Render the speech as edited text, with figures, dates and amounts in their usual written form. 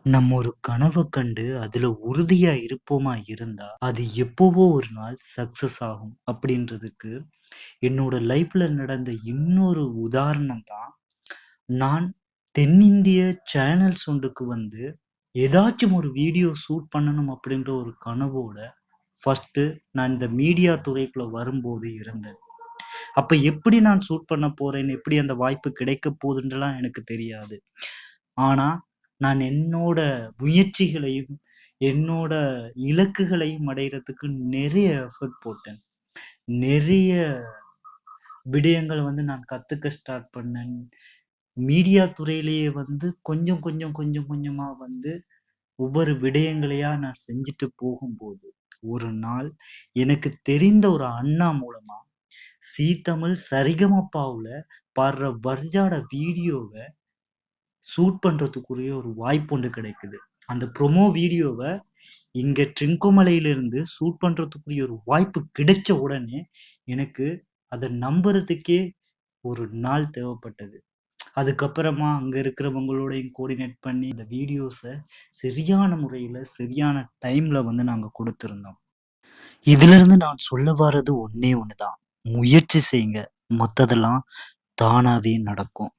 நம்ம ஒரு கனவ கண்டு அதுல உறுதியா இருப்போமா இருந்தா, அது எப்பவோ ஒரு நாள் சக்சஸ் ஆகும். அப்படின்றதுக்கு என்னோட லைஃப்ல நடந்த இன்னொரு உதாரணம் தான், நான் தென்னிந்திய சேனல்ஸ் ஒன்றுக்கு வந்து ஏதாச்சும் ஒரு வீடியோ ஷூட் பண்ணணும் அப்படின்ற ஒரு கனவோட ஃபர்ஸ்ட்டு நான் இந்த மீடியா துறைக்குள்ள வரும்போது இருந்தேன். அப்ப எப்படி நான் ஷூட் பண்ண போறேன், எப்படி அந்த வாய்ப்பு கிடைக்கப் போகுதுன்னுலாம் எனக்கு தெரியாது. ஆனா, நான் என்னோட முயற்சிகளையும், என்னோட இலக்குகளையும் அடையறதுக்கு நெறைய எஃபோர்ட் போட்டேன். நெறைய விடயங்கள வந்து நான் கத்துக்க ஸ்டார்ட் பண்ணேன். மீடியா துறையிலேயே வந்து கொஞ்சமா வந்து ஒவ்வொரு விடயங்களையா நான் செஞ்சுட்டு போகும்போது, ஒரு நாள் எனக்கு தெரிந்த ஒரு அண்ணா மூலமா, ஜீ தமிழ் சரிகமபாவுல பாடுற வர்ஜாட வீடியோவ ஷூட் பண்றதுக்குரிய ஒரு வாய்ப்பு ஒண்ணு கிடைக்குது. அந்த ப்ரொமோ வீடியோவ இங்க ட்ரிங்கோமலையிலிருந்து ஷூட் பண்றதுக்குரிய ஒரு வாய்ப்பு கிடைச்ச உடனே, எனக்கு அத நம்புறதுக்கே ஒரு நாள் தேவைப்பட்டது. அதுக்கப்புறமா அங்க இருக்கிறவங்களோடையும் கோஆர்டினேட் பண்ணி அந்த வீடியோஸ சரியான முறையில, சரியான டைம்ல வந்து நாங்க குடுத்திருந்தோம். இதிலிருந்து நான் சொல்ல வர்றது ஒண்ணே ஒண்ணு தான். முயற்சி செய்யுங்க. மத்ததெல்லாம் தானாவே நடக்கும்.